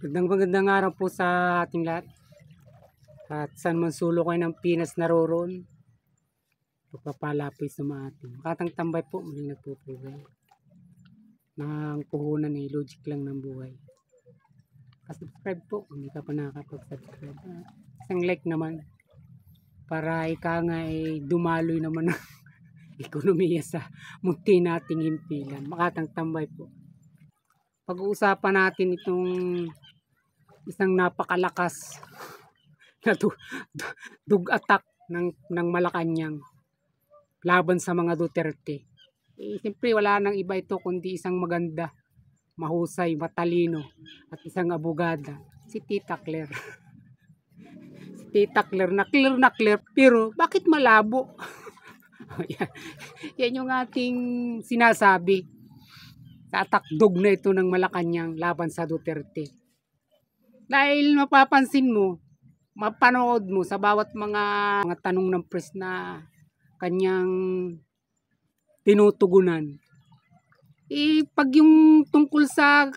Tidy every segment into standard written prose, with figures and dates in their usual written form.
Magandang araw po sa ating lahat. At saan man sulok kayo ng Pinas naroroon, pagpapala po sa mga ating makatang tambay po, muling nagpupugay ng puhunan ay logic lang ng buhay. Subscribe po kung hindi ka pa nakakapag-subscribe. Isang like naman para ika nga ay dumaloy naman ng ekonomiya sa munti nating himpilan. Makatang tambay po. Pag-uusapan natin itong isang napakalakas na dug attack ng Malacanang laban sa mga Duterte. Siyempre wala nang iba ito kundi isang maganda, mahusay, matalino at isang abogada, si Tita Claire. Si Tita Claire na clear pero bakit malabo? Yan yung ating sinasabi sa atakdog na ito ng Malacanang laban sa Duterte. Dahil mapapansin mo, mapanood mo sa bawat mga tanong ng press na kanyang tinutugunan. Pag yung tungkol sa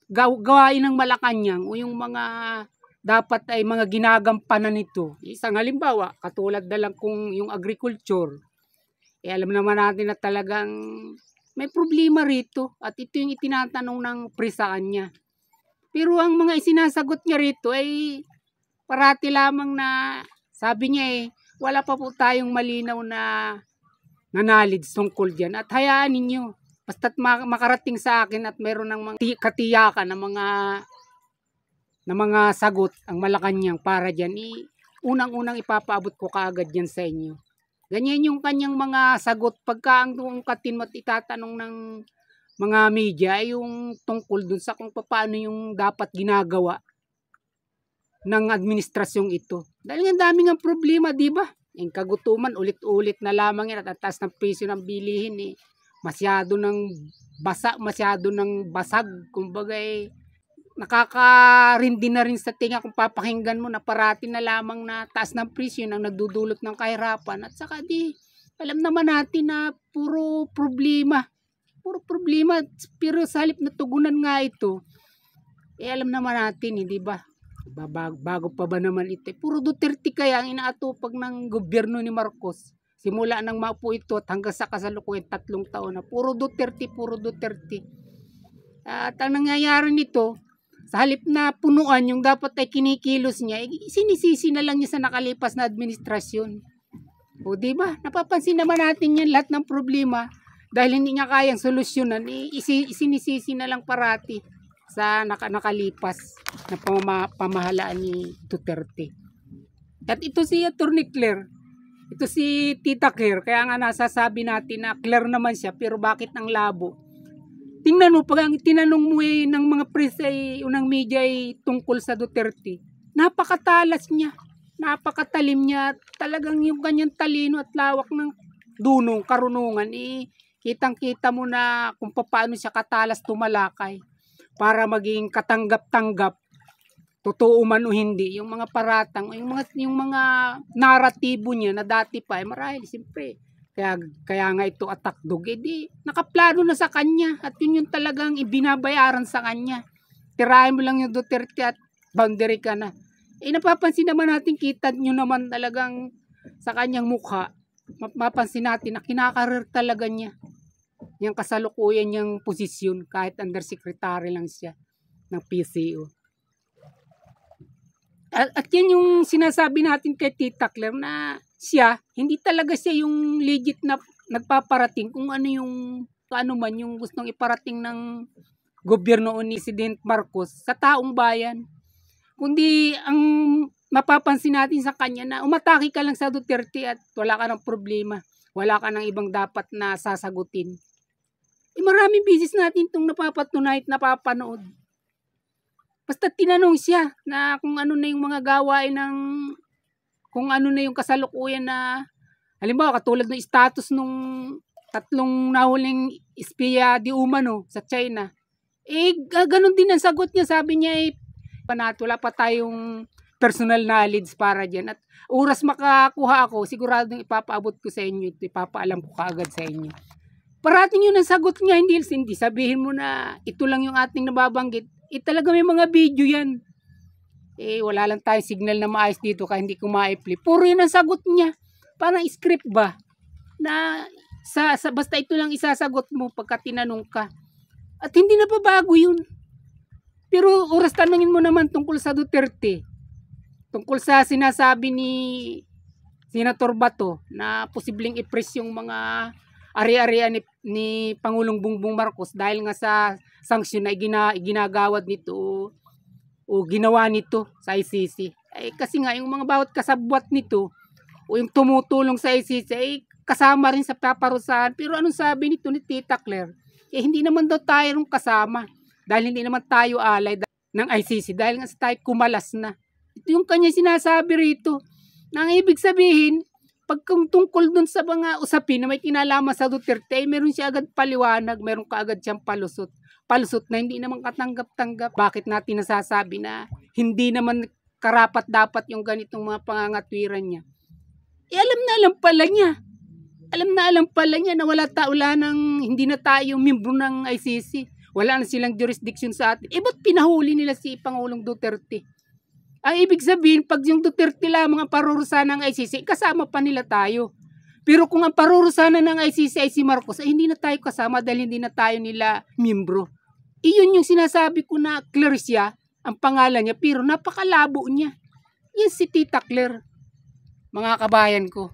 gawain ng Malacanang o yung mga dapat ay mga ginagampanan nito. Isang halimbawa, katulad na lang kung yung agriculture, alam naman natin na talagang may problema rito at ito yung itinatanong ng press sa kanya. Pero ang mga isinasagot niya rito ay parati lamang na sabi niya wala pa po tayong malinaw na knowledge tungkol dyan. At hayaan ninyo, basta't makarating sa akin at meron ng mga katiyakan ng mga sagot ang Malacanang para dyan, unang-unang ipapaabot ko kaagad dyan sa inyo. Ganyan yung kanyang mga sagot pagka ang katin mo at itatanong ng mga media ay yung tungkol dun sa kung paano yung dapat ginagawa ng administrasyong ito. Dahil ang daming ang problema, di ba? Yung kagutuman, ulit-ulit na lamang yan at taas ng presyo ng bilihin. Masyado ng basag. Kumbaga nakakarindi na rin sa tinga kung papakinggan mo na parati na lamang na taas ng presyo ang nagdudulot ng kahirapan. At saka alam naman natin na puro problema, pero sa halip na tugunan nga ito, alam naman natin, di ba? Bago pa ba naman ito? Puro Duterte kaya ang inaatupag ng gobyerno ni Marcos. Simula nang maupo ito at hanggang sa kasalukuyan 3 taon na. Puro Duterte. At ang nangyayari nito, sa halip na punuan yung dapat ay kinikilos niya, sinisisi na lang niya sa nakalipas na administrasyon. O di ba? Napapansin naman natin yan lahat ng problema. Dahil hindi niya kayang solusyonan, isinisisi na lang parati sa nakalipas na pamahalaan ni Duterte. At ito si Atty. Claire, ito si Tita Claire, kaya nga nasasabi natin na Claire naman siya, pero bakit ang labo? Tingnan mo, pag ang tinanong mo ng mga press ay, unang media ay tungkol sa Duterte, napakatalas niya, napakatalim niya, talagang yung kanyang talino at lawak ng dunong, karunungan, kitang-kita mo na kung paano siya katalas tumalakay para maging katanggap-tanggap, totoo man o hindi, yung mga paratang, yung mga naratibo niya na dati pa, marahil, siyempre, kaya nga ito atakdog, nakaplano na sa kanya, at yun yung talagang ibinabayaran sa kanya. Tirahin mo lang yung Duterte at boundary ka na. Napapansin naman natin, kita nyo naman talagang sa kanyang mukha, mapansin natin na kinakarir talaga niya yung kasalukuyan niyang posisyon kahit undersecretary lang siya ng PCO. At yan yung sinasabi natin kay Tita Claire na hindi talaga siya yung legit na nagpaparating kung ano man yung gustong iparating ng gobyerno ni President Marcos sa taong bayan. Kundi ang mapapansin natin sa kanya na umatake ka lang sa Duterte at wala ka ng problema. Wala ka ng ibang dapat na sasagutin. Maraming bisis natin itong napapatunay at napapanood. Basta tinanong siya na kung ano na yung mga gawain kung ano na yung kasalukuyan na, halimbawa katulad ng status nung 3 nahuling espiya di umano sa China. Ganun din ang sagot niya. Sabi niya wala pa tayong personal knowledge para dyan. At oras makakuha ako, siguradong ipapaabot ko sa inyo, ipapaalam ko kaagad sa inyo. Parating yun ang sagot niya, hindi sabihin mo na ito lang yung ating nababanggit. Talaga may mga video yan. Wala lang tayong signal na maayos dito kaya hindi ko ma-play. Puro yun ang sagot niya. Parang script ba? Na basta ito lang isasagot mo pagka tinanong ka. At hindi na babago yun. Pero oras tanungin mo naman tungkol sa Duterte. Tungkol sa sinasabi ni Senator Bato na posibleng i-press yung mga ari-arian ni Pangulong Bongbong Marcos dahil nga sa sanksyon na ginagawad nito o ginawa nito sa ICC. Kasi nga yung mga bawat kasabwat nito o yung tumutulong sa ICC kasama rin sa paparusahan. Pero anong sabi nito ni Tita Claire? Hindi naman daw tayo rin kasama dahil hindi naman tayo alay ng ICC dahil nga tayo kumalas na. Ito yung kanya sinasabi rito. Nang ibig sabihin, pagkang tungkol dun sa mga usapin na may kinalaman sa Duterte, meron siya agad paliwanag, meron ka agad siyang palusot. Palusot na hindi naman katanggap-tanggap. Bakit natin nasasabi na hindi naman karapat dapat yung ganitong mga pangangatwiran niya? Alam na alam pala niya. Alam na alam pala niya na wala nang hindi na tayo membro ng ICC. Wala na silang jurisdiction sa atin. Ba't pinahuli nila si Pangulong Duterte? Ang ibig sabihin, pag yung Duterte lamang ang parurusahan ng ICC, kasama pa nila tayo. Pero kung ang parurusahan ng ICC ay si Marcos, hindi na tayo kasama dahil hindi na tayo nila membro. Iyon yung sinasabi ko na Claire siya, ang pangalan niya, pero napakalabo niya. Yan si Tita Claire, mga kabayan ko.